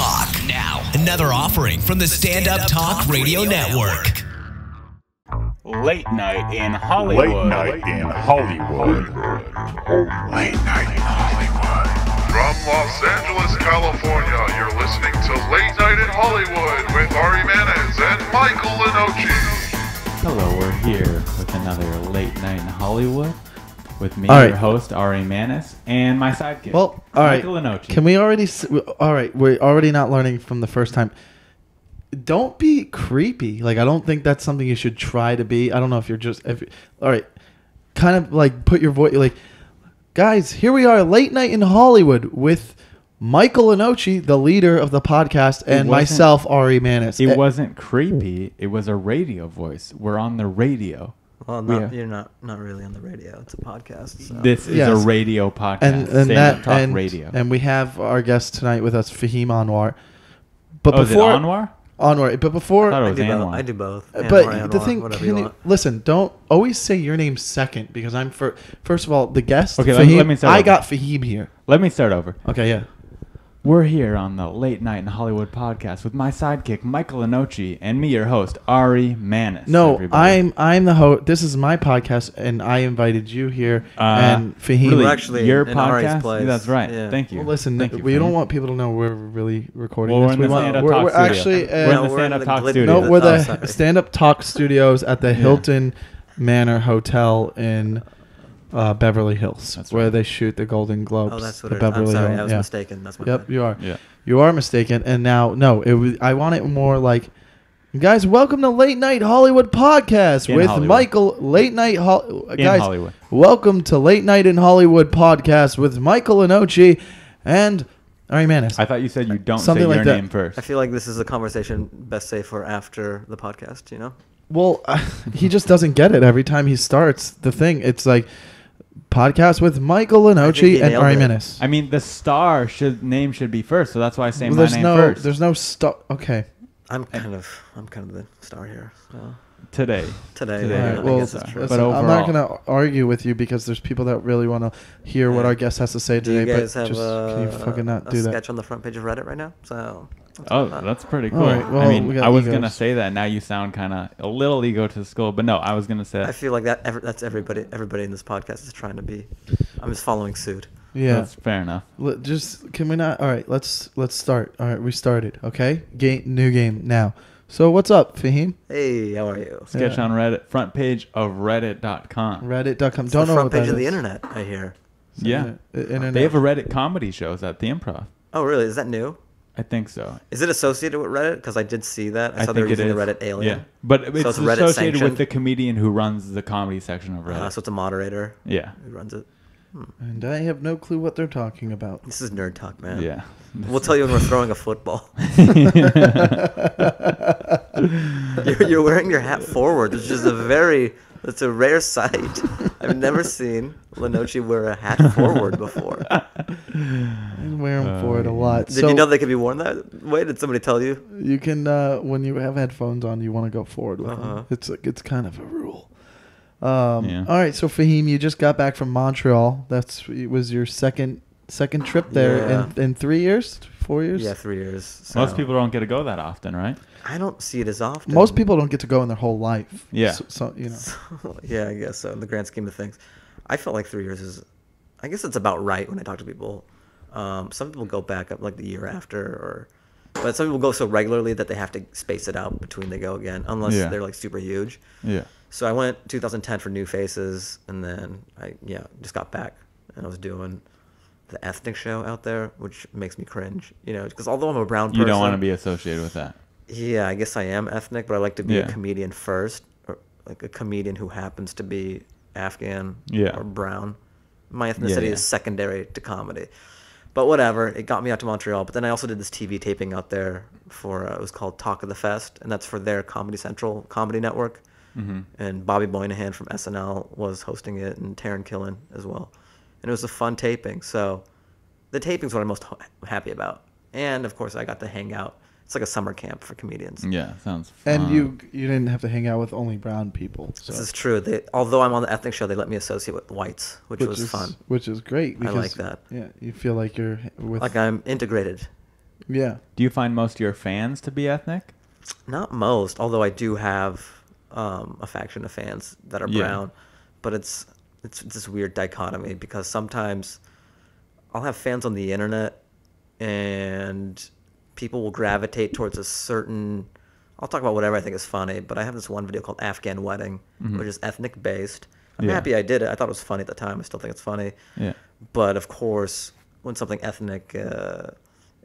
Talk. Now, another offering from the Stand Up Talk Radio Network. Late night in Hollywood. Late night in Hollywood. Late night in Hollywood. From Los Angeles, California, you're listening to Late Night in Hollywood with Ari Mannis and Michael Lenoci. Hello, we're here with another Late Night in Hollywood with me, All your right. host, Ari Mannis, and my sidekick, Well, all right. Michael Lenoci. Can we already? All right, we're already not learning from the first time. Don't be creepy. Like, I don't think that's something you should try to be. I don't know if you're just. All right, kind of like put your voice. Like, guys, here we are, Late Night in Hollywood with Michael Lenoci, the leader of the podcast, and myself, Ari Mannis. It wasn't creepy. It was a radio voice. We're on the radio. Well, you're not really on the radio. It's a podcast. So. This is Yes. a radio podcast. and Stand-up talk radio. And we have our guest tonight with us, Fahim Anwar. But Is it before Anwar? Anwar, but before. I thought it was Anwar. I do both. But Anwar, the thing, whatever you want. listen, don't always say your name second because I'm first of all the guest. Okay, Fahim, let me start I over. got Fahim here. Let me start over. Okay, yeah. We're here on the Late Night in Hollywood podcast with my sidekick, Michael Lenoci, and me, your host, Ari Mannis. No, everybody. I'm the host. This is my podcast, and I invited you here. And Fahim, Really, We're actually your in Ari's podcast? place. That's right. Yeah. Thank you. well, listen, Thank you, we don't Fahim. want people to know we're really recording Well, we're this. in the Stand-Up Talk we're studio. actually We're in the we're Stand-Up in Talk the studio. no, we're the sorry. Stand-Up Talk Studios at the Hilton Manor Hotel in Beverly Hills, That's where right. they shoot the Golden Globes. Oh, that's what the it is. I'm Beverly sorry. Hills, I was yeah. mistaken. That's my Yep, bad. you are. Yeah. You are mistaken. And now, no, I want it more like, guys, welcome to Late Night Hollywood Podcast In with Hollywood. Michael. Late Night, In guys, Hollywood. welcome to Late Night in Hollywood Podcast with Michael Lenoci and Ari Mannis. I thought you said you don't Something say like your that. name first. I feel like this is a conversation best safe for after the podcast. You know. Well, he just doesn't get it every time he starts the thing. It's like podcast with Michael I think he Lenoci and nailed Ari it. Mannis. I mean, the star name should be first, so that's why I say Well, my name first. There's no stop. Okay. I'm kind of the star here. So. Today. Today. Today. Yeah, All right, I well, guess that's true. listen, But I'm not overall- going to argue with you because there's people that really want to hear what Yeah. our guest has to say Do you today. guys But have just can you fucking not a do that? sketch on the front page of Reddit right now? So. Oh, that's pretty cool. All right, well, I we mean, got I was egos. going to say that. Now you sound kind of a little egotistical, but no, I was going to say I feel like that's everybody. Everybody in this podcast is trying to be. I'm just following suit. Yeah. that's fair enough. Just can we not? All right, let's start. All right, we started. Okay, new game now. So what's up, Fahim? Hey, how are you? Sketch Yeah. on Reddit, front page of Reddit.com. Reddit.com. It's Don't the know front what page that of the is. internet. I hear. Yeah. Internet. They have a Reddit comedy shows at the Improv. Oh, really? Is that new? I think so. Is it associated with Reddit? Because I did see that. I saw they were think it using the is. Reddit alien. Yeah, but it's it's Reddit associated with sanctioned? the comedian who runs the comedy section of Reddit. So it's a moderator Yeah, who runs it. And I have no clue what they're talking about. This is nerd talk, man. yeah. We'll tell you when we're throwing a football. You're wearing your hat forward, which is it's a rare sight. I've never seen Lenoci wear a hat forward before. I wear them for it a lot. Did you know they could be worn that way? Did somebody tell you? You can when you have headphones on, you want to go forward with Uh-huh. them. It's kind of a rule. Yeah. All right, so Fahim, you just got back from Montreal. It was your second trip there Yeah. in 3 years, 4 years. Yeah, 3 years. So Most people don't get to go that often, right? I don't see it as often. Most people don't get to go in their whole life. Yeah. So you know. Yeah, I guess so. In the grand scheme of things, I felt like 3 years is. I guess it's about right when I talk to people. Some people go back up like the year after, but some people go so regularly that they have to space it out between they go again, unless Yeah. they're like super huge. Yeah. So I went 2010 for New Faces, and then I just got back, and I was doing the ethnic show out there, which makes me cringe, because although I'm a brown person, You don't want to be associated with that. yeah, I guess I am ethnic, but I like to be Yeah. a comedian first, or like a comedian who happens to be Afghan Yeah. or brown. My ethnicity yeah. is secondary to comedy. But whatever, it got me out to Montreal. But then I also did this TV taping out there for, it was called Talk of the Fest, and that's for their Comedy Central comedy network. Mm-hmm. And Bobby Moynihan from SNL was hosting it, and Taron Killen as well. And it was a fun taping. So the taping's what I'm most happy about. And, of course, I got to hang out. It's like a summer camp for comedians. Yeah, sounds fun. And you didn't have to hang out with only brown people. So. This is true. Although I'm on the ethnic show, they let me associate with whites, which was fun. Which is great. I like that. Yeah, you feel like you're with. Like I'm integrated Yeah. Do you find most of your fans to be ethnic? Not most, although I do have a faction of fans that are Yeah. brown, but it's this weird dichotomy because sometimes I'll have fans on the internet and people will gravitate towards a certain. I'll talk about whatever I think is funny, but I have this one video called Afghan Wedding, which is ethnic based. I'm Yeah. happy I did it. I thought it was funny at the time. I still think it's funny. Yeah. But of course, when something ethnic,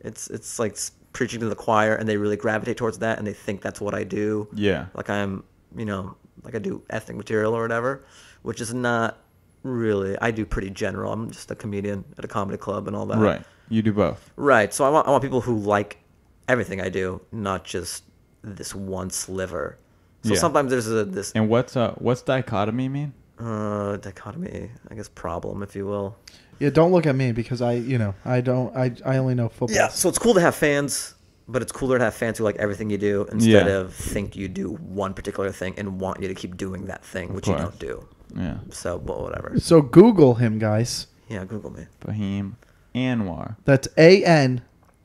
it's like preaching to the choir, and they really gravitate towards that, and they think that's what I do. Yeah. Like I'm, like I do ethnic material or whatever, which is not really. I do pretty general. I'm just a comedian at a comedy club and all that. Right. You do both. Right. So I want people who like everything I do, not just this one sliver. So Yeah. sometimes there's this And what's dichotomy mean? dichotomy, I guess, problem, if you will. Yeah, don't look at me because I only know football. Yeah, so it's cool to have fans, but it's cooler to have fans who like everything you do instead Yeah. of think you do one particular thing and want you to keep doing that thing, which you course. don't do. Yeah. So, but whatever. So Google him, guys. Yeah, Google me. Fahim Anwar. That's AN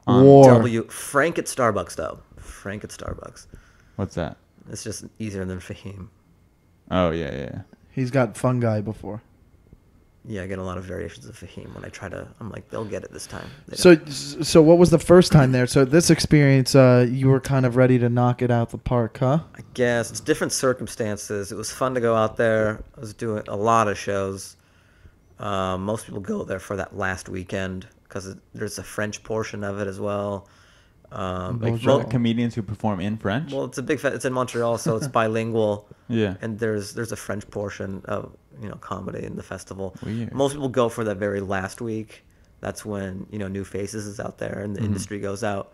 On War. Frank at Starbucks, though. Frank at Starbucks. What's that? It's just easier than Fahim. Oh, yeah. He's got fungi before. Yeah, I get a lot of variations of Fahim when I try to. I'm like, they'll get it this time. They So what was the first time there? So this experience, you were kind of ready to knock it out the park, huh? I guess it's different circumstances. It was fun to go out there. I was doing a lot of shows. Most people go there for that last weekend because there's a French portion of it as well. Like Bonjour. comedians who perform in French? Well, it's a big. It's in Montreal, so it's bilingual. Yeah. And there's a French portion of comedy in the festival. Weird. Most people go for that very last week. That's when New Faces is out there and the industry goes out.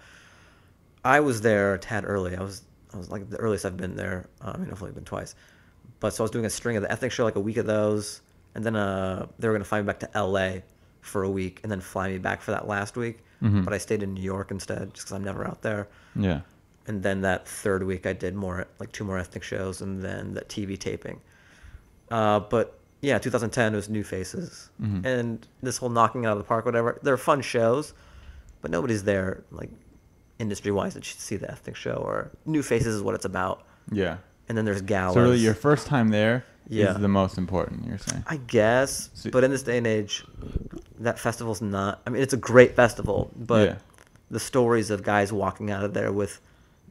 I was there a tad early. I was like the earliest I've been there. I've only been twice, but so I was doing a string of the ethnic show, like a week of those, and then they were gonna fly me back to L.A. for a week and then fly me back for that last week. But I stayed in New York instead, just because I'm never out there. Yeah. And then that third week, I did like 2 more ethnic shows, and then the TV taping. But yeah, 2010 was New Faces, and this whole knocking it out of the park, whatever. They're fun shows, but nobody's there like industry-wise that should see the ethnic show or New Faces is what it's about. Yeah. And then there's galas. So really your first time there Yeah. is the most important, you're saying? I guess, but in this day and age, that festival's not. I mean, it's a great festival, but Yeah. the stories of guys walking out of there with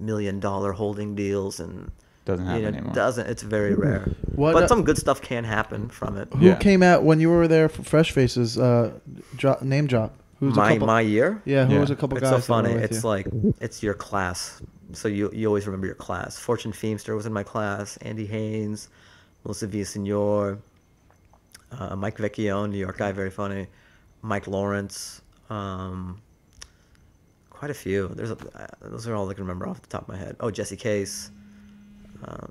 $1 million holding deals and Doesn't happen anymore. doesn't. It's very rare. What, But some good stuff can happen from it. Who Yeah. came out when you were there for Fresh Faces? Name drop. Who's a couple? My year. Yeah, who Yeah. was a couple It's guys? so funny. that were with It's you? like it's your class, so you always remember your class. Fortune Feimster was in my class. Andy Haynes, Melissa Villasenor, Mike Vecchione, New York guy, very funny. Mike Lawrence, quite a few. Those are all I can remember off the top of my head. Oh, Jesse Case.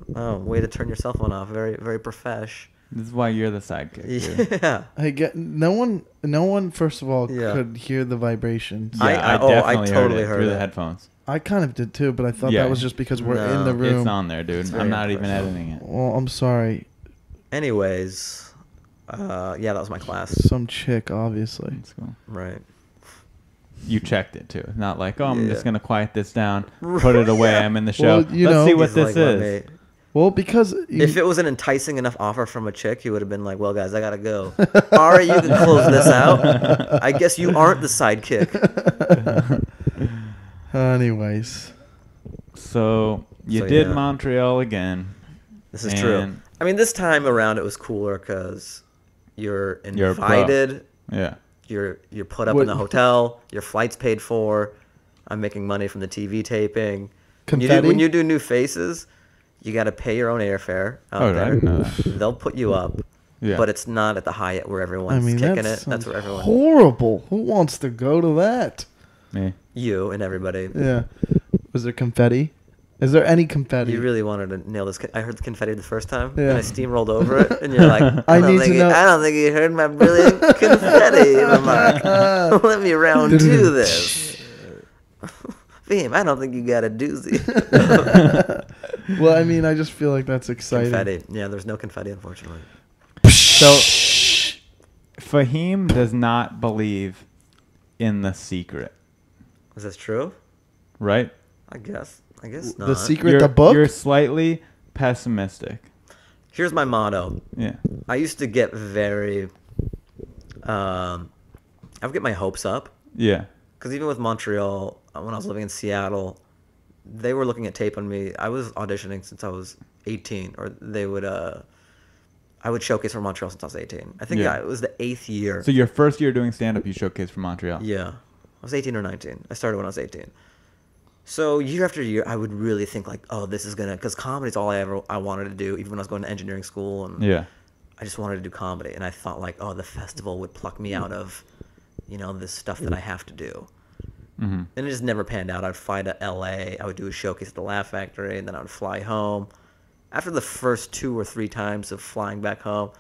Way to turn your cell phone off. Very, very profesh. This is why you're the sidekick. dude. Yeah. I get no one. First of all, Yeah. could hear the vibrations. Yeah, I definitely totally heard heard through the it. headphones. I kind of did too, but I thought Yeah. that was just because we're No, in the room. It's on there, dude. very I'm not even unprofessional. editing it. Well, I'm sorry. Anyways, yeah, that was my class. Some chick, obviously. It's cool. Right. You checked it too. Not like, oh, I'm Yeah. just gonna quiet this down, put it away. I'm in the show. Well, you Let's know- see what He's this like, "Let is. me-" Well, because If it was an enticing enough offer from a chick, he would have been like, "Well, guys, I gotta go. All right, you can close this out. I guess you aren't the sidekick." anyways, So you So, did yeah. Montreal again. This is true. And- I mean, this time around it was cooler because you're You're a pro. invited. Yeah. You're put up What- in the hotel. Your flight's paid for. I'm making money from the TV taping. Confetti? When you do New Faces, you got to pay your own airfare out Oh, I there. didn't know that. They'll put you up, Yeah. but it's not at the Hyatt where I everyone's mean kicking that it. That's where everyone, horrible. Who wants to go to that? Me. you and everybody. Yeah. Was there confetti? Is there any confetti? You really wanted to nail this. I heard the confetti the first time, Yeah. and I steamrolled over it, and you're like, I don't need think to you- know- I don't think you heard my brilliant confetti." And I'm like, "Let me round two this." Fahim, I don't think you got a doozy. Well, I mean, I just feel like that's exciting. Confetti. Yeah, there's no confetti, unfortunately. So Fahim does not believe in the secret. Is this true? right? I guess not. The secret, the book. You're slightly pessimistic. Here's my motto. Yeah. I used to get very, I would get my hopes up. Yeah. Because even with Montreal, when I was living in Seattle, they were looking at tape on me. I was auditioning since I was 18, or they would, I would showcase for Montreal since I was 18. I think it was the 8th year. So your first year doing stand-up, you showcased for Montreal. Yeah. I was 18 or 19. I started when I was 18. So year after year, I would really think like, oh, this is gonna, because comedy's all I wanted to do, even when I was going to engineering school, and Yeah. I just wanted to do comedy, and I thought like, oh, the festival would pluck me out of, this stuff that I have to do, and it just never panned out. I'd fly to LA, I would do a showcase at the Laugh Factory, and then I would fly home. After the first 2 or 3 times of flying back home,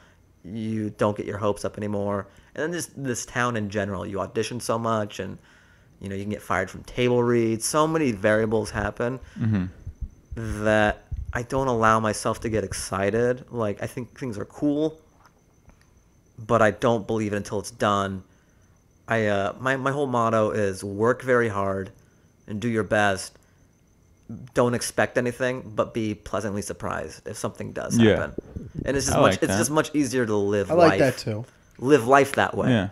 you don't get your hopes up anymore, and then just this town in general, you audition so much, and you can get fired from table reads. So many variables happen that I don't allow myself to get excited. Like, I think things are cool, but I don't believe it until it's done. My whole motto is work very hard and do your best. Don't expect anything, but be pleasantly surprised if something does happen. And it's just much easier to live life. I like that too. Live life that way. Yeah.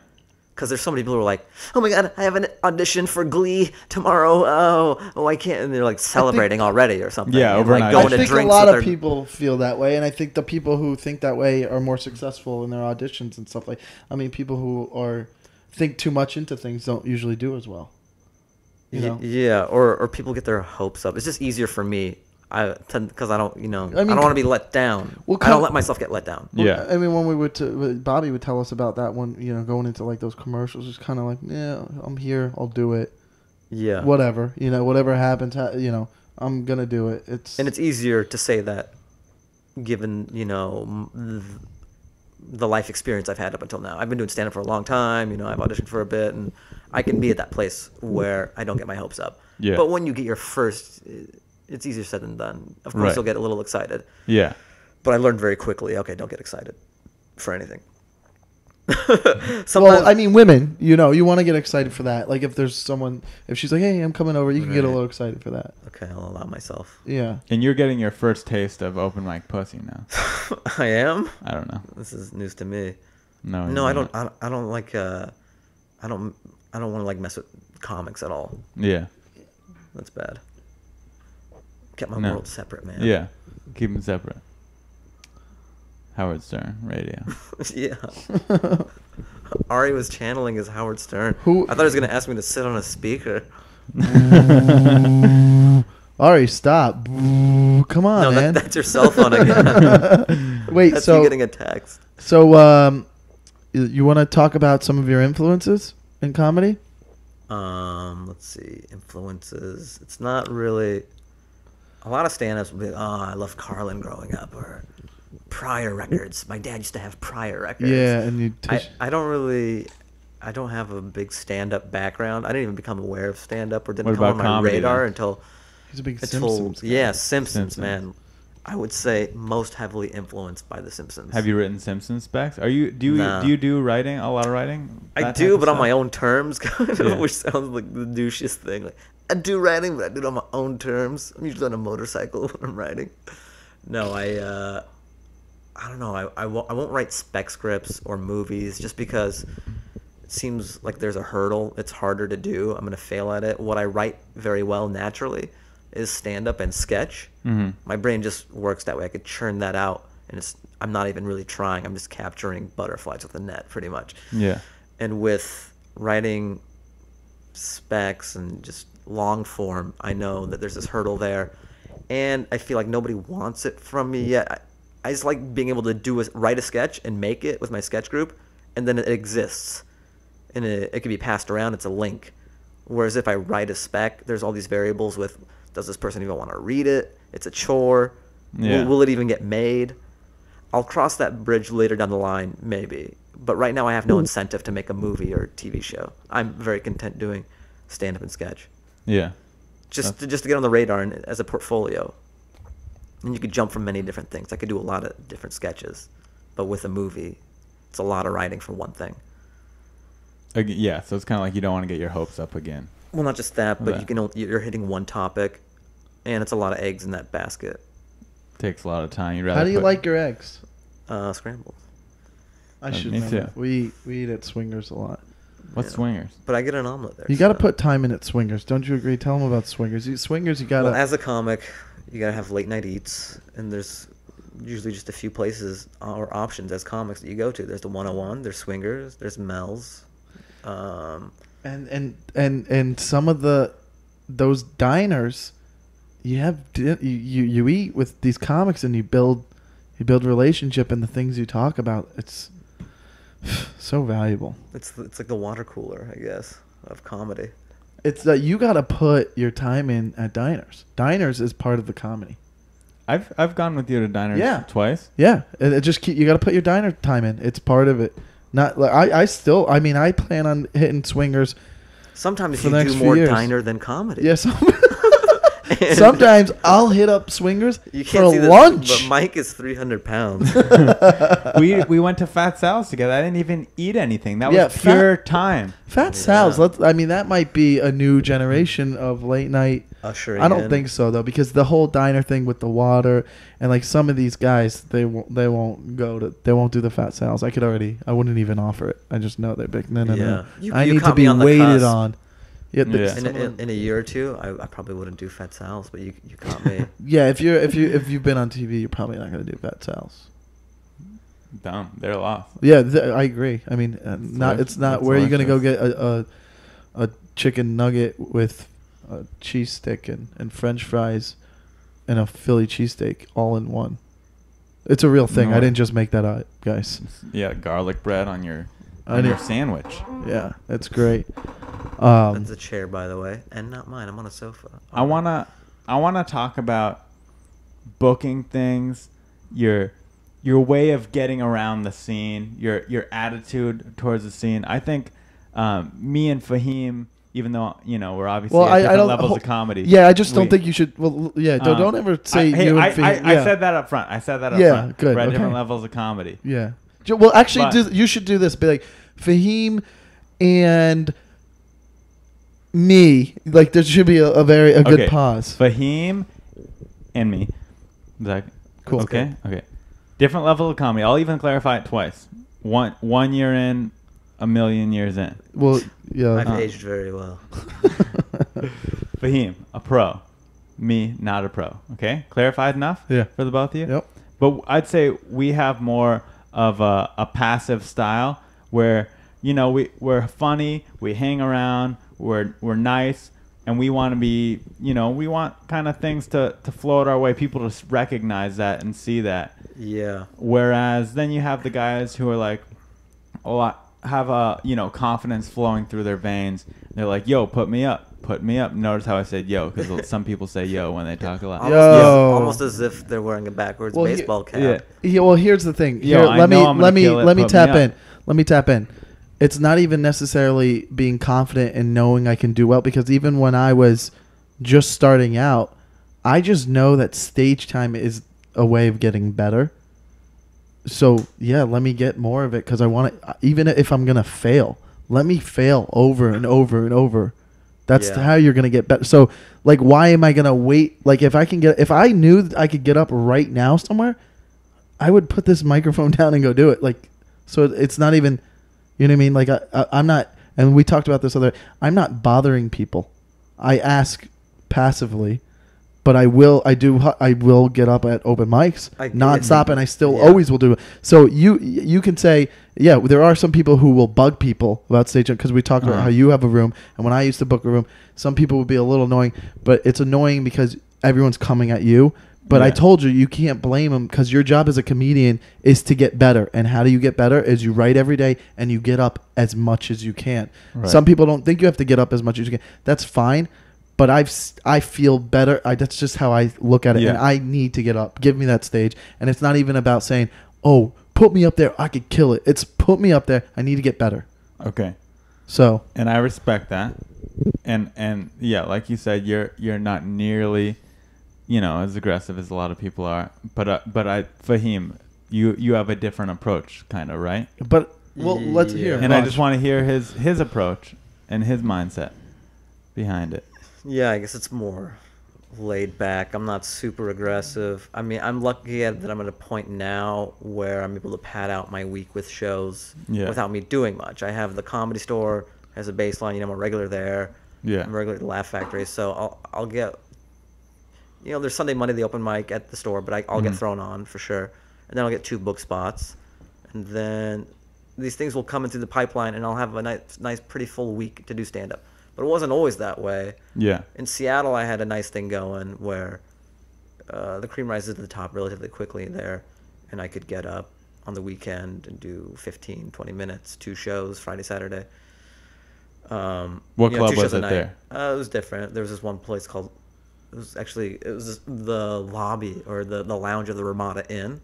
Because there's so many people who are like, oh my God, I have an audition for Glee tomorrow. Oh, I can't. And they're like celebrating already or something. Yeah, and like overnight. going I to think a drinks lot with of their- people feel that way, and I think the people who think that way are more successful in their auditions and stuff like. I mean, people who think too much into things don't usually do as well. Yeah, or people get their hopes up. It's just easier for me. Because I don't, I don't want to be let down. I don't let myself get let down. Yeah. I mean, when we would, Bobby would tell us about that one, going into like those commercials, it's kind of like, yeah, I'm here, I'll do it. Yeah. Whatever, whatever happens, I'm gonna do it. And it's easier to say that, given the life experience I've had up until now. I've been doing stand-up for a long time. I've auditioned for a bit, and I can be at that place where I don't get my hopes up. Yeah. But when you get your first, it's easier said than done. Of course, you'll get a little excited. Yeah. But I learned very quickly, okay, don't get excited for anything. Well, I mean, women, you want to get excited for that. Like if there's someone, if she's like, hey, I'm coming over, you can get a little excited for that. Okay, I'll allow myself. Yeah. And you're getting your first taste of open mic pussy now. I am? I don't know. This is news to me. No, I don't like, I don't want to like mess with comics at all. Yeah. That's bad. Kept my world separate, man. Yeah. Keep them separate. Howard Stern radio. Yeah. Ari was channeling his Howard Stern. I thought he was going to ask me to sit on a speaker. Ari, stop. Come on, man. That's your cell phone again. Wait, that's so you getting a text. So, you want to talk about some of your influences in comedy? Let's see. Influences. It's not really... A lot of stand-ups will be, I love Carlin growing up, or Pryor records. My dad used to have Pryor records. Yeah, and I don't have a big stand-up background. I didn't even become aware of stand-up or didn't come on my radar until... He's a big Simpsons guy. Yeah, Simpsons, man. I would say most heavily influenced by The Simpsons. Have you written Simpsons specs? Do you do writing? A lot of writing? I do, but on my own terms, kind of, which sounds like the douchiest thing. Like, I do writing, but I do it on my own terms. I'm usually on a motorcycle when I'm writing. No, I don't know. I won't write spec scripts or movies just because it seems like there's a hurdle. It's harder to do. I'm going to fail at it. What I write very well naturally is stand-up and sketch. Mm-hmm. My brain just works that way. I could churn that out, and I'm not even really trying. I'm just capturing butterflies with a net, pretty much. Yeah. And with writing specs and just long form, I know that there's this hurdle there, and I feel like nobody wants it from me yet. I just like being able to write a sketch and make it with my sketch group, and then it exists, and it can be passed around. It's a link. Whereas if I write a spec, there's all these variables with, does this person even want to read it? It's a chore. Yeah. Will it even get made? I'll cross that bridge later down the line, maybe. But right now I have no incentive to make a movie or TV show. I'm very content doing stand-up and sketch. Yeah. Just to get on the radar and as a portfolio. And you could jump from many different things. I could do a lot of different sketches. But with a movie, it's a lot of writing for one thing. Yeah, so it's kind of like you don't want to get your hopes up again. Well, not just that, but Okay. you're hitting one topic, and it's a lot of eggs in that basket. Takes a lot of time. You'd rather How do you put- like your eggs? Scrambled. I should me know too. that. We eat at Swingers a lot. What's swingers? But I get an omelet there. You got to so- put time in at Swingers. Don't you agree? Tell them about Swingers. Swingers, you got to. Well, as a comic, you gotta have late night eats, and there's usually just a few places or options as comics that you go to. There's the 101, there's Swingers, there's Mel's. And some of those diners, you eat with these comics and you build relationship and the things you talk about. It's so valuable. It's like the water cooler, I guess, of comedy. It's that you got to put your time in at diners. Diners is part of the comedy. I've gone with you to diners Yeah. twice. Yeah, it just you got to put your diner time in. It's part of it. Not like I plan on hitting Swingers. Sometimes For you the next do few more years. diner than comedy. Yes. And Sometimes I'll hit up Swingers you can't for see this, lunch. but Mike is 300 pounds. we went to Fat Sal's together. I didn't even eat anything. That Yeah, was pure time. Fat Sal's. That might be a new generation of late night. Ushering I don't in. think so though, because the whole diner thing with the water and like some of these guys, they won't do the Fat Sal's. I wouldn't even offer it. I just know they're big. No. Yeah. I You need to caught me be on the waited cusp. on. Yeah, Yeah. In a year or two, I probably wouldn't do Fat Sal's, but you caught me. yeah. If you've been on TV, you're probably not gonna do Fat Sal's. Dumb. They're lost. Yeah, I agree. I mean, it's not that's where you're gonna go delicious. get a chicken nugget with a cheese stick and French fries and a Philly cheesesteak all in one. It's a real thing. No. I didn't just make that up, guys. Yeah, garlic bread on your I know. sandwich. Yeah, it's great. That's a chair, by the way, and not mine. I'm on a sofa. I wanna talk about booking things, your way of getting around the scene, your attitude towards the scene. I think me and Fahim, even though we're obviously at different levels of comedy. Yeah, I just don't think you should. Well, yeah, don't ever say I you and Fahim. I said that up front. I said that up Yeah, front. good, We're at okay. different levels of comedy. Yeah. Well, actually, But- you should do this. Be like Fahim and me. Like there should be a good Okay. pause. Fahim and me. Is that Cool. Okay. Okay. Different level of comedy. I'll even clarify it twice. One year in, a million years in. Well, yeah. I've aged very well. Fahim, a pro. Me, not a pro. Okay? Clarified enough? Yeah. For the both of you? Yep. But I'd say we have more of a passive style where, we're funny, we hang around, we're nice, and we want to be, we want kind of things to float our way, people to recognize that and see that. Yeah. Whereas then you have the guys who are like, I have confidence flowing through their veins. They're like, yo, put me up. Notice how I said yo, because some people say yo when they talk a lot. Almost as if they're wearing a backwards Well, baseball cap. Yeah, well, here's the thing. Yo, Here, I let know I'm gonna kill it, me put tap me in. up. Let me tap in. It's not even necessarily being confident and knowing I can do well, because even when I was just starting out, I just know that stage time is a way of getting better. So yeah, let me get more of it, because I want it. Even if I'm gonna fail, let me fail over and over and over. That's Yeah. how you're gonna get better. So like, why am I gonna wait? Like, if I knew that I could get up right now somewhere, I would put this microphone down and go do it. Like, so it's not even, you know what I mean? Like I'm not, and we talked about this I'm not bothering people. I ask passively, but I will get up at open mics nonstop, and I still always will do it. So you can say, yeah, there are some people who will bug people about stage, because we talked about how you have a room, and when I used to book a room, some people would be a little annoying, but it's annoying because everyone's coming at you. But I told you can't blame them, because your job as a comedian is to get better. And how do you get better? Is you write every day and you get up as much as you can. Right. Some people don't think you have to get up as much as you can. That's fine. But I feel better. That's just how I look at it. Yeah. And I need to get up. Give me that stage. And it's not even about saying, oh, put me up there, I could kill it. It's put me up there, I need to get better. Okay. So And I respect that. And yeah, like you said, you're not nearly, as aggressive as a lot of people are. But Fahim, you have a different approach, kind of, right? But let's hear. And I just want to hear his approach and his mindset. behind it. Yeah, I guess it's more laid back. I'm not super aggressive. I mean, I'm lucky that I'm at a point now where I'm able to pad out my week with shows without me doing much. I have the Comedy Store as a baseline. I'm a regular there. Yeah. I'm a regular at the Laugh Factory. So I'll get, there's Sunday, Monday, the open mic at the store, but I'll get thrown on for sure. And then I'll get 2 book spots. And then these things will come into the pipeline, and I'll have a nice pretty full week to do stand-up. But it wasn't always that way. Yeah. In Seattle, I had a nice thing going where the cream rises to the top relatively quickly there, and I could get up on the weekend and do 15, 20 minutes, 2 shows, Friday, Saturday. What club was it there? It was different. There was this one place called, it was the lobby or the lounge of the Ramada Inn,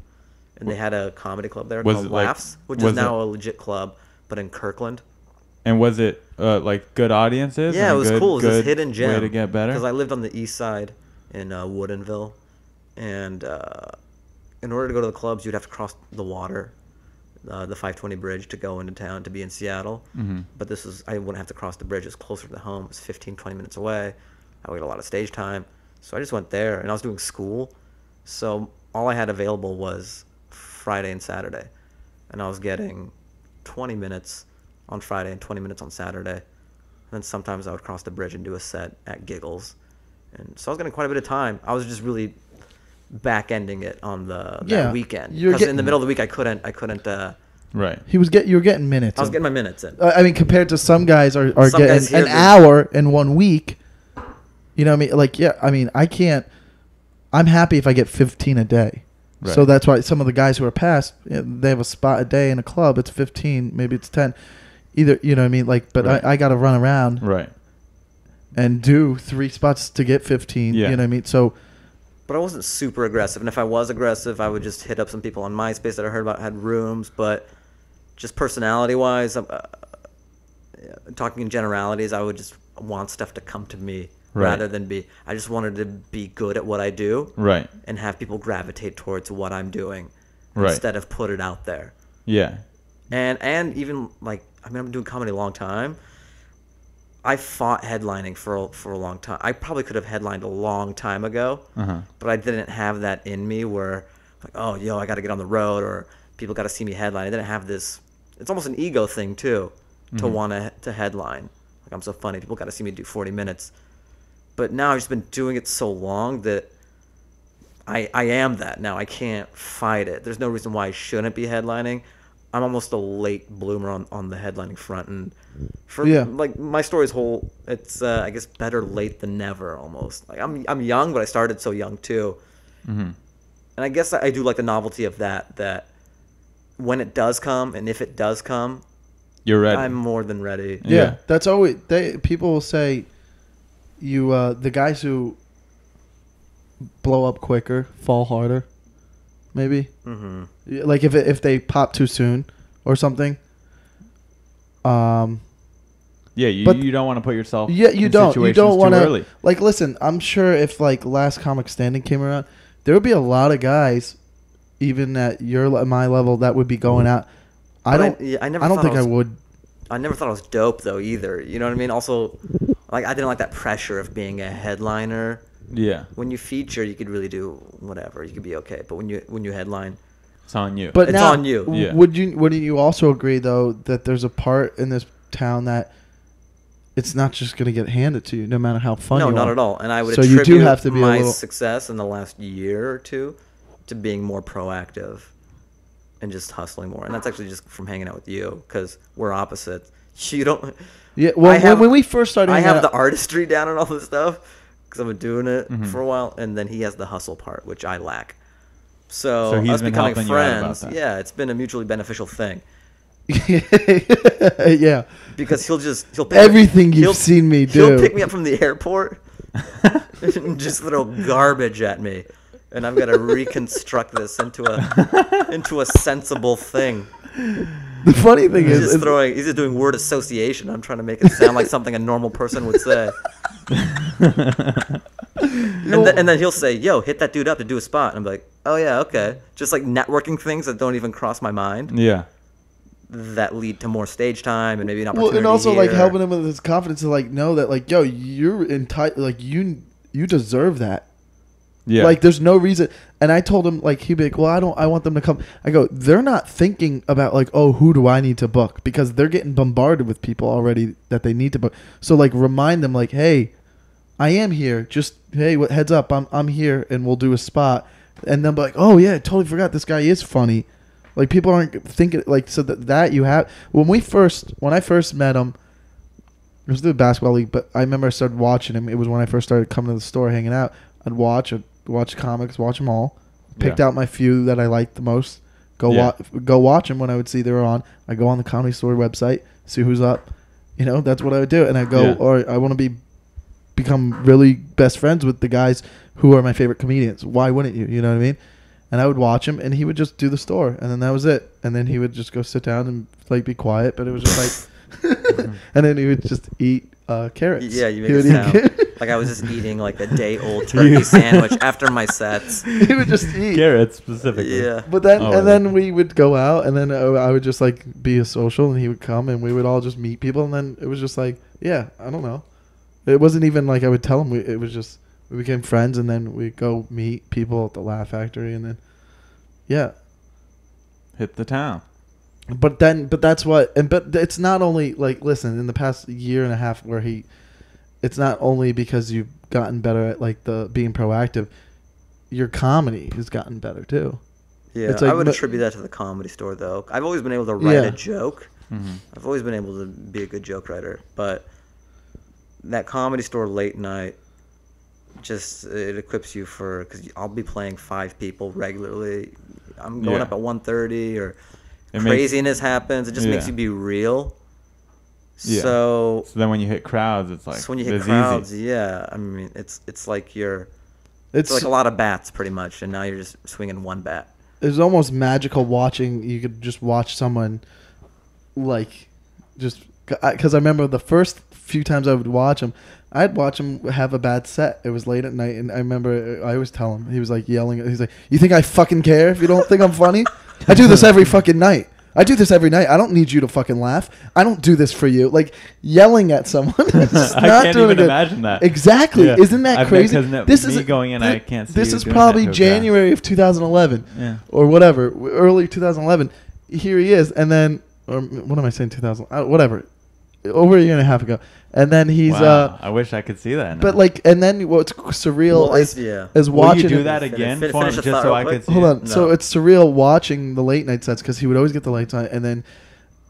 and they had a comedy club there called Laughs, which is now a legit club, but in Kirkland. And was it like good audiences? Yeah, it was cool. It was this hidden gem. Way to get better. Because I lived on the east side in Woodinville, and in order to go to the clubs, you'd have to cross the water, the 520 bridge, to go into town to be in Seattle. Mm-hmm. But I wouldn't have to cross the bridge. It was closer to home. It was 15, 20 minutes away. I would get a lot of stage time. So I just went there, and I was doing school. So all I had available was Friday and Saturday. And I was getting 20 minutes on Friday and 20 minutes on Saturday. And then sometimes I would cross the bridge and do a set at Giggles. And so I was getting quite a bit of time. I was just really back-ending it on that weekend. Because in the middle of the week, I couldn't. Right. You were getting minutes. I was getting my minutes in. I mean, compared to some guys are getting an hour in 1 week. You know what I mean? Like, yeah, I mean, I can't. I'm happy if I get 15 a day. Right. So that's why some of the guys who are past, they have a spot a day in a club. It's 15, maybe it's 10. Either, you know what I mean? Like, but right. I got to run around. Right. And do 3 spots to get 15. Yeah. You know what I mean? So. But I wasn't super aggressive. And if I was aggressive, I would just hit up some people on MySpace that I heard about had rooms. But just personality-wise, talking in generalities, I would just want stuff to come to me. Right. Rather than I just wanted to be good at what I do, right, and have people gravitate towards what I'm doing, right, instead of put it out there. Yeah, and even like I've been doing comedy a long time. I fought headlining for a long time. I probably could have headlined a long time ago, but I didn't have that in me where like, oh, I got to get on the road or people got to see me headline. I didn't have this. It's almost an ego thing too, to want to headline. Like I'm so funny, people got to see me do 40 minutes. But now I've just been doing it so long that I am that now. I can't fight it. There's no reason why I shouldn't be headlining. I'm almost a late bloomer on the headlining front, and like my story's whole. It's I guess better late than never almost. Like I'm young, but I started so young too. Mm-hmm. And I guess I do like the novelty of that when it does come, and if it does come, you're ready. I'm more than ready. Yeah. That's always people will say. The guys who blow up quicker fall harder, maybe. Mm-hmm. Like if they pop too soon or something. Yeah, you don't want to put yourself. Yeah, you don't. You don't want to. Like, listen, I'm sure if like Last Comic Standing came around, there would be a lot of guys, even at my level, that would be going out. I don't think I would. I never thought I was dope though either. You know what I mean? Also, like I didn't like that pressure of being a headliner. Yeah. When you feature, you could really do whatever. You could be okay. But when you headline, it's on you. But it's now, on you. Yeah. Wouldn't you also agree though that there's a part in this town that it's not just going to get handed to you, no matter how funny you are? No, not at all. And I would attribute you do have to be my success in the last year or two to being more proactive. And just hustling more, and that's actually just from hanging out with you because we're opposites. You don't. Yeah. Well, when we first started, I have the artistry down and all this stuff because I've been doing it for a while, and then he has the hustle part, which I lack. So he's us been becoming helping friends, you out about that. yeah, it's been a mutually beneficial thing. Yeah. Because he'll pick everything you've seen me do. He'll pick me up from the airport and just throw garbage at me. And I've got to reconstruct this into a sensible thing. The funny thing is, he's just doing word association. I'm trying to make it sound like something a normal person would say. and then he'll say, "Yo, hit that dude up to do a spot." And I'm like, "Oh yeah, okay." Just like networking things that don't even cross my mind. Yeah. that lead to more stage time and maybe an Well, opportunity. and also here. like helping him with his confidence to like know that like, yo, you're entitled, like you deserve that. Yeah. Like there's no reason. And I told him like he'd be like, well, I want them to come. I go, they're not thinking about like, oh, who do I need to book, because they're getting bombarded with people already that they need to book. So like remind them like, hey, I am here. Just hey, heads up, I'm here, and we'll do a spot. And then be like, oh yeah, I totally forgot this guy is funny. Like people aren't thinking like, so that you have when I first met him, it was the basketball league, but I remember I started watching him. It was when I first started coming to the store, hanging out. I'd watch comics, watch them all. Picked out my few that I liked the most. Go watch them when I would see they were on. I go on the Comedy Store website, see who's up. You know, that's what I would do. And I go, or I want to become really best friends with the guys who are my favorite comedians. Why wouldn't you? You know what I mean? And I would watch him, and he would just do the store, and then that was it. And then he would just go sit down and like be quiet, but it was just like, and then he would just eat carrots. Yeah, you make it sound like I was just eating like a day-old turkey sandwich after my sets. He would just eat Carrots specifically. Yeah. But then then we would go out, and then I would just like be a social, and he would come, and we would all just meet people, and then it was just like, yeah, I don't know. It wasn't even like I would tell him. It was just we became friends, and then we go meet people at the Laugh Factory, and then hit the town. But that's what, but it's not only like, listen, in the past year and a half where it's not only because you've gotten better at like the being proactive, your comedy has gotten better too. Yeah, it's like, I would attribute that to the Comedy Store though. I've always been able to write a joke. Mm-hmm. I've always been able to be a good joke writer, but that Comedy Store late night, just it equips you for, because I'll be playing 5 people regularly. I'm going up at 1:30 or craziness happens. It just makes you be real. Yeah. So then when you hit crowds, it's like, so when you hit crowds, I mean it's like it's like a lot of bats pretty much, and now you're just swinging one bat. It's almost magical watching. You could just watch someone like just because I remember the first few times I would watch him, I'd watch him have a bad set. It was late at night, and I remember I always tell him, he was like yelling. He's like, "You think I fucking care if you don't think I'm funny? I do this every fucking night. I do this every night. I don't need you to fucking laugh. I don't do this for you." Like yelling at someone. I can't even imagine that. Exactly. Yeah. Isn't that crazy? This is going in. I can't see. This is probably January of 2011, or whatever, early 2011. Here he is, and then, or what am I saying? 2000, whatever, over a year and a half ago, and then he's. Wow. I wish I could see that now. But like, and then what's surreal is watching. Will you do that again for him, just so I could see? Hold on. No. So it's surreal watching the late night sets, because he would always get the late night, and then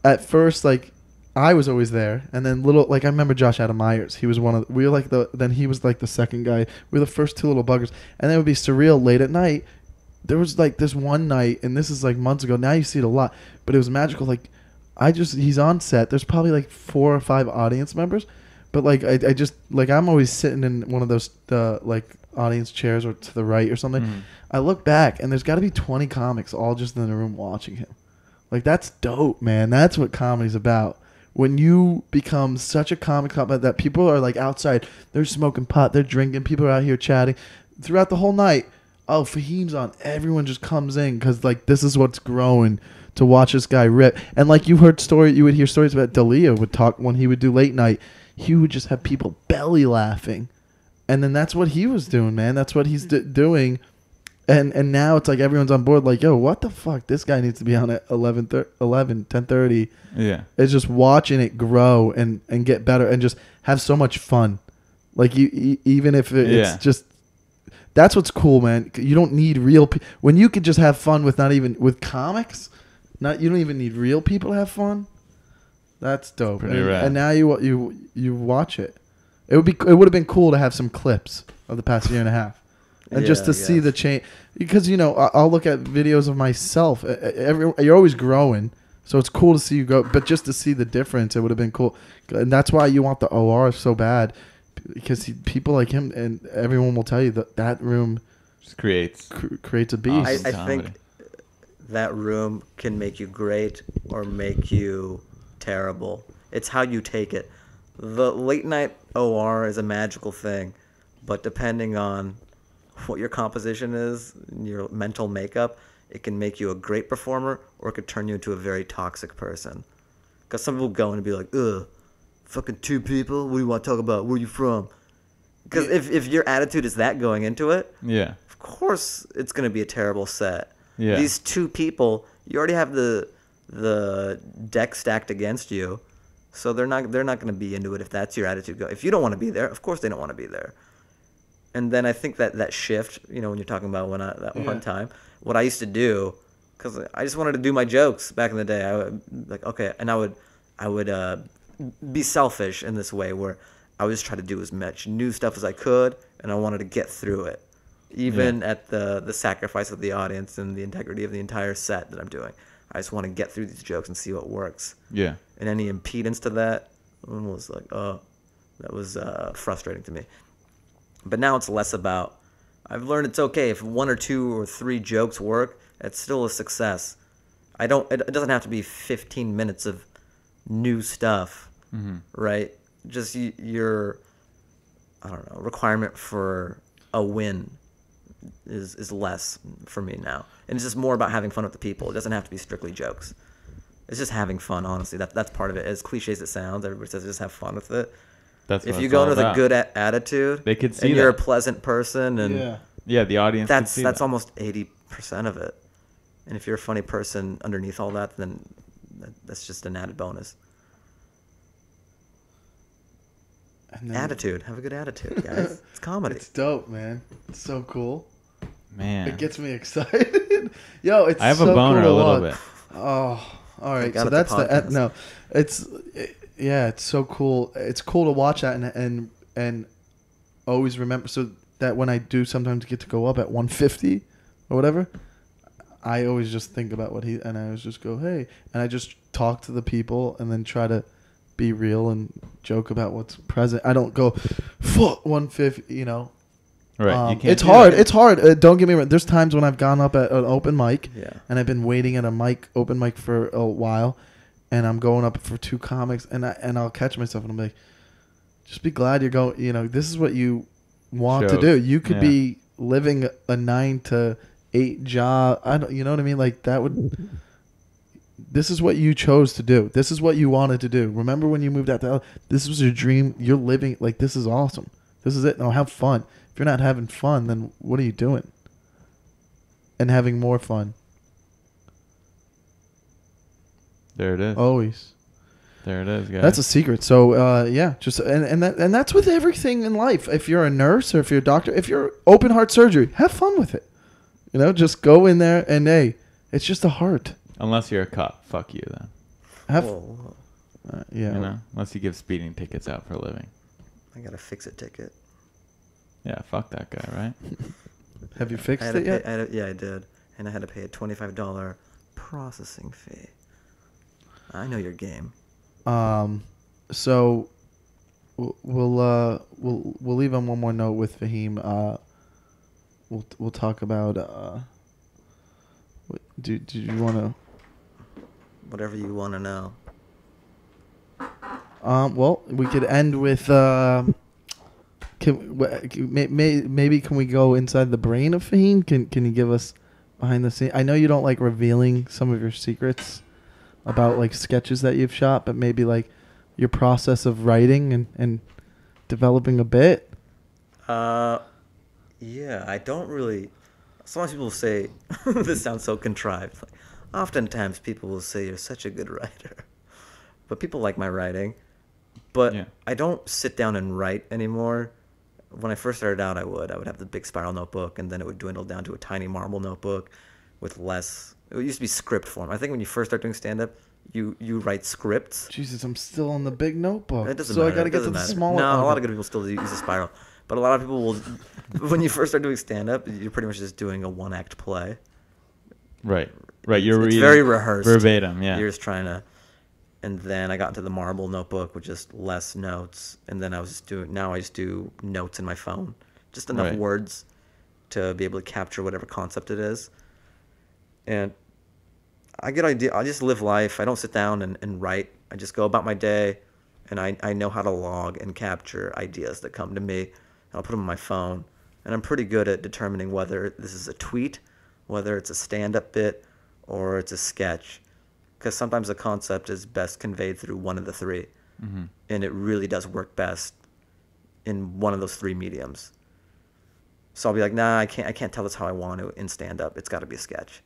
at first like I was always there, and then I remember Josh Adam Myers. He was we were like then he was like the second guy. We were the first two little buggers, and then it would be surreal late at night. There was like this one night, and this is like months ago. Now you see it a lot, but it was magical. Like he's on set. There's probably like 4 or 5 audience members, but like I just like I'm always sitting in one of those like audience chairs or to the right or something. Mm-hmm. I look back, and there's got to be 20 comics all just in the room watching him. Like that's dope, man. That's what comedy's about. When you become such a comic that people are like outside, they're smoking pot, they're drinking, people are out here chatting throughout the whole night. Oh, Fahim's on. Everyone just comes in because like this is what's growing, to watch this guy rip. And like you would hear stories about D'Elia would talk when he would do late night. He would just have people belly laughing, and then that's what he was doing, man. That's what he's doing. And now it's like everyone's on board. Like, yo, what the fuck? This guy needs to be on at 10:30. Yeah, it's just watching it grow and get better and just have so much fun. Like even if it's just. That's what's cool, man. You don't need real people. When you could just have fun with with comics, you don't even need real people to have fun. That's dope. Pretty rad. And now you watch it. It would have been cool to have some clips of the past year and a half, and just to see the change. Because I'll look at videos of myself. You're always growing, so it's cool to see you go. But just to see the difference, it would have been cool. And that's why you want the OR so bad. Because people like him, and everyone will tell you that room just creates a beast. I think that room can make you great or make you terrible. It's how you take it. The late night OR is a magical thing, but depending on what your composition is, your mental makeup, it can make you a great performer, or it could turn you into a very toxic person. Because some people go in and be like, ugh, fucking two people? What do you want to talk about? Where are you from? Because if your attitude is that going into it, Yeah. of course it's going to be a terrible set. Yeah. These two people, you already have the deck stacked against you, so they're not going to be into it if that's your attitude. If you don't want to be there, of course they don't want to be there. And then I think that shift, when you're talking about one time, what I used to do, because I just wanted to do my jokes back in the day. I would be selfish in this way where I would just try to do as much new stuff as I could, and I wanted to get through it, even at the sacrifice of the audience and the integrity of the entire set that I'm doing. I just want to get through these jokes and see what works. Yeah. And any impedance to that was like, oh, that was frustrating to me. But now it's less about, I've learned it's okay if 1 or 2 or 3 jokes work, it's still a success. It doesn't have to be 15 minutes of new stuff, right? Just your, I don't know, requirement for a win is less for me now. And it's just more about having fun with the people. It doesn't have to be strictly jokes. It's just having fun, honestly. That's part of it. As cliche as it sounds, everybody says just have fun with it. That's what if you it's go all in with about. a good attitude, They could see and you're a that. pleasant person, and Yeah, the audience. that's could see that. almost 80% of it. And if you're a funny person underneath all that, then that's just an added bonus. And then- Attitude. Have a good attitude, guys. It's comedy. It's dope, man. It's so cool. Man. It gets me excited. Yo, it's I have so a boner cool a to little watch. bit. Oh, all right. got So it, that's the the podcast. no. It's so cool. It's cool to watch that and always remember so that when I do sometimes get to go up at 150 or whatever, I always just think about what and I always just go, hey, and I just talk to the people and then try to be real and joke about what's present. I don't go, fuck 150, Right. You can't It's do hard. that. It's hard. Don't get me wrong. There's times when I've gone up at an open mic, Yeah. and I've been waiting at a open mic for a while, and I'm going up for 2 comics, and I'll catch myself, and I'm like, just be glad you're going. This is what you want to Joke. do. You could Yeah. be living a 9 to 8 job. You know what I mean? Like that would. This is what you chose to do. This is what you wanted to do. Remember when you moved out to LA? This was your dream. You're living like this is awesome. This is it. Now have fun. If you're not having fun, then what are you doing? And having more fun. There it is. Always. There it is, guys. That's a secret. So just and that's with everything in life. If you're a nurse or if you're a doctor, if you're open heart surgery, have fun with it. Just go in there and hey, it's just a heart. Unless you're a cop, fuck you then. Have Whoa. yeah. Unless you give speeding tickets out for a living. I got a fix-it ticket. Yeah, fuck that guy, right? Have you fixed I had to it yet? yeah, I did. And I had to pay a $25 processing fee. I know your game. So we'll leave on one more note with Fahim. We'll talk about. Do you want to? Whatever you want to know. Well, we could end with. Maybe can we go inside the brain of Fahim? Can you give us behind the scene? I know you don't like revealing some of your secrets about like sketches that you've shot, but maybe like your process of writing and developing a bit. Yeah, I don't really. Sometimes people say this sounds so contrived. Like, oftentimes people will say you're such a good writer, but people like my writing. But Yeah. I don't sit down and write anymore. When I first started out, I would have the big spiral notebook, and then it would dwindle down to a tiny marble notebook with less. It used to be script form. I think when you first start doing stand up, you write scripts. Jesus, I'm still on the big notebook. It doesn't so matter. I got to It get to doesn't the matter. smaller. No, a lot okay. of good people still use a spiral, but a lot of people will. When you first start doing stand up, you're pretty much just doing a 1-act play. Right. Right. You're It's reading very rehearsed. verbatim. Yeah. You're just trying to. And then I got into the marble notebook with just less notes, and then I just do notes in my phone, just enough Right. words to be able to capture whatever concept it is. And I get idea. I just live life. I don't sit down and write. I just go about my day, and I know how to log and capture ideas that come to me. And I'll put them on my phone, and I'm pretty good at determining whether this is a tweet whether it's a stand-up bit or it's a sketch, because sometimes the concept is best conveyed through one of the three, and it really does work best in one of those three mediums. So I'll be like, nah, I can't tell this how I want to in stand-up. It's got to be a sketch.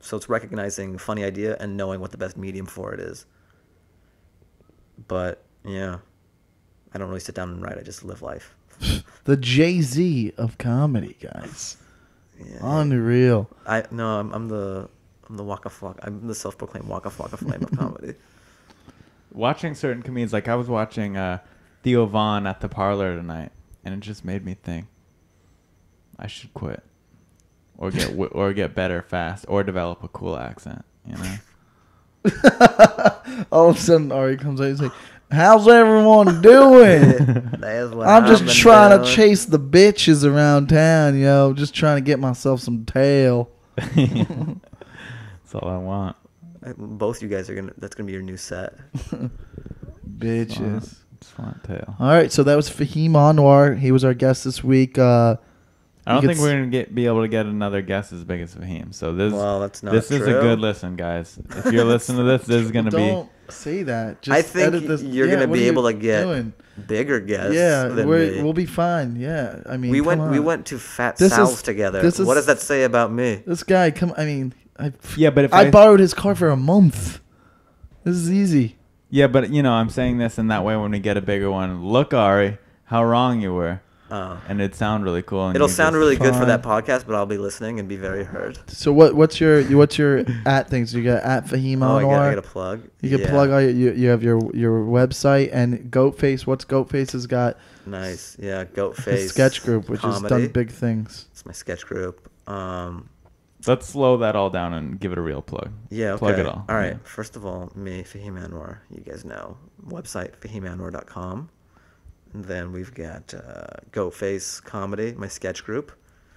So it's recognizing a funny idea and knowing what the best medium for it is. But yeah, I don't really sit down and write. I just live life. The Jay-Z of comedy, guys. Yeah. Unreal. I'm the Waka Flocka. I'm the self-proclaimed Waka Flocka Flame of comedy. Watching certain comedians, like I was watching Theo Von at the Parlor tonight, and it just made me think I should quit, or get better fast, or develop a cool accent. You know. All of a sudden, Ari comes out. He's like, "How's everyone doing? That's what I'm just I've been trying doing. to chase the bitches around town, just trying to get myself some tail." That's all I want. Both you guys that's gonna be your new set. Bitches. Just want tail. All right, so that was Fahim Anwar. He was our guest this week. I don't think we're gonna be able to get another guest as big as Fahim. So That's not this is a true. good listen, guys. If you're listening to this is gonna be. Don't say that. Just I think edit this. you're gonna what be are you able to get doing? bigger guests. Yeah, than me. we'll be fine. Yeah, I mean, We come on. went to Fat This Sal's is- together. this is- What does that say about me? This guy, Yeah, but if I borrowed his car for a month. This is easy. Yeah, but I'm saying this in that way when we get a bigger one. Look, Ari, how wrong you were. Oh. And it'd sound really cool. And It'll you sound just- really good for Fine. that podcast, but I'll be listening and be very heard. So what's your at things? You got at Fahim Oh, I Anwar. got a plug. You can plug all you have your website and Goatface. What's Goatface has got? Nice. Yeah, Goat His Face sketch group, which has comedy. done big things. It's my sketch group. Let's slow that all down and give it a real plug. Yeah, okay. Plug it all. All right. Yeah. First of all, me, Fahim Anwar. You guys know. Website, fahimanwar.com. And then we've got Goat Face Comedy, my sketch group.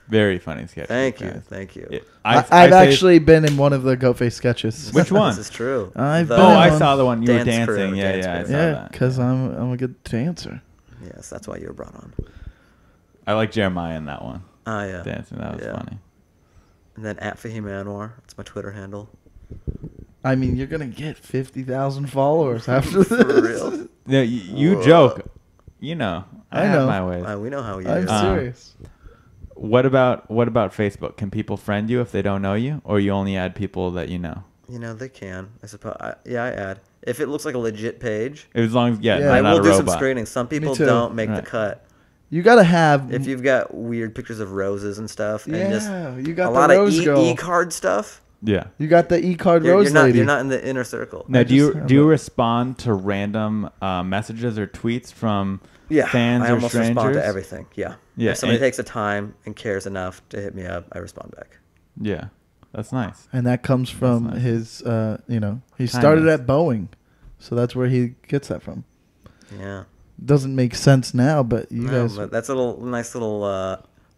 Very funny sketch. Thank you. guys. Thank you. Yeah, I've say- actually been in one of the Goatface sketches. Which one? This is true. I've The- been Oh, in I one. saw the one you were Dance crew, dancing. Yeah, dance yeah, I crew. saw Yeah, that. because I'm a good dancer. Yes, that's why you were brought on. I like Jeremiah in that one. Oh, yeah. Dancing, that was Yeah. funny. And then at Fahim Anwar. That's my Twitter handle. I mean, you're gonna get 50,000 followers after this. For real. Yeah, you Whoa. joke. I I have know. my ways. We know how you I'm do. serious. What about Facebook? Can people friend you if they don't know you, or you only add people that you know? They can. I suppose. I add. If it looks like a legit page, As long as Yeah. they're I not will a do some robot. screening. Some people too. don't make the Right. cut. You gotta have. If you've got weird pictures of roses and stuff, and just Yeah, you got a the lot rose of girl. e-card stuff, Yeah. You got the e-card you're rose not lady. you're not in the inner circle. Now, I do you just- do you respond to random messages or tweets from Yeah, fans I or almost strangers? respond to everything. Yeah. Yeah, If somebody and- takes the time and cares enough to hit me up, I respond back. Yeah, that's nice. And that comes from nice. his, he started Kindness. at Boeing. So that's where he gets that from. Yeah. Doesn't make sense now, but you No, guys, but that's a nice little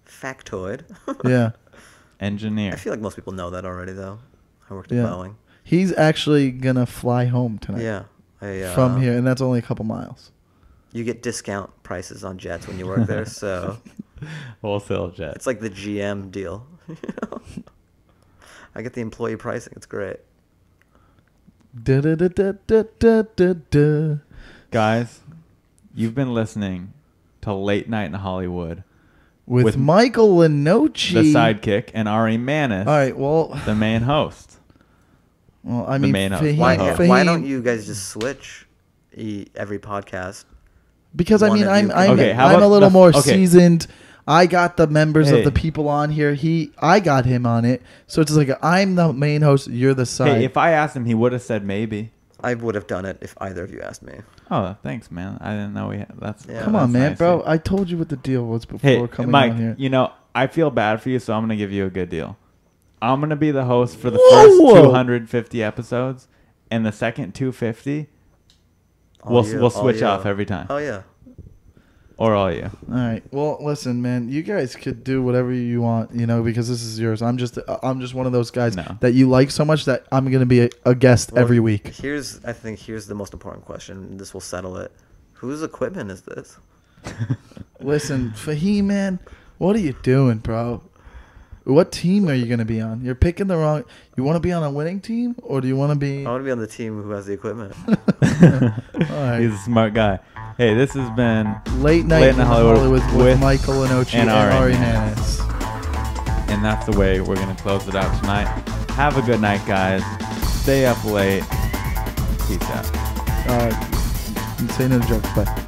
factoid. yeah. Engineer. I feel like most people know that already, though. I worked at Yeah. Boeing. He's actually going to fly home tonight Yeah. from here, and that's only a couple miles. You get discount prices on jets when you work there, so Wholesale jet. it's like the GM deal. I get the employee pricing. It's great. Da-da-da-da-da-da-da. Guys, you've been listening to Late Night in Hollywood, With Michael Lenoci. the sidekick, and Ari Mannis, All right, well, the main host. I mean, main host. Fahim, Why Fahim- don't you guys just switch every podcast? Because I one mean, of you I'm Okay, how I'm a about little the- more okay. seasoned. I got the members Hey. of the people on here. I got him on it. So it's like I'm the main host. You're the side. Hey, if I asked him, he would have said maybe. I would have done it if either of you asked me. Oh, thanks, man. I didn't know we had. That's Yeah. Come on, that's man, nice, bro. dude. I told you what the deal was before Hey, coming Mike. on here. I feel bad for you, so I'm gonna give you a good deal. I'm gonna be the host for the Whoa! first 250 episodes, and the second 250, we'll switch off every time, Oh yeah. or all you. All right. Well, listen, man. You guys could do whatever you want, because this is yours. I'm just one of those guys No. that you like so much that I'm gonna be a guest every week. I think here's the most important question. This will settle it. Whose equipment is this? Listen, Fahim, man, what are you doing, bro? What team are you going to be on? You're picking the wrong. You want to be on a winning team, or do you want to be? I want to be on the team who has the equipment. All right. He's a smart guy. Hey, this has been Late Night in Hollywood with Michael Lenoci and Ari Mannis. Mannis. And that's the way we're going to close it out tonight. Have a good night, guys. Stay up late. Peace out. Say no jokes. Bye.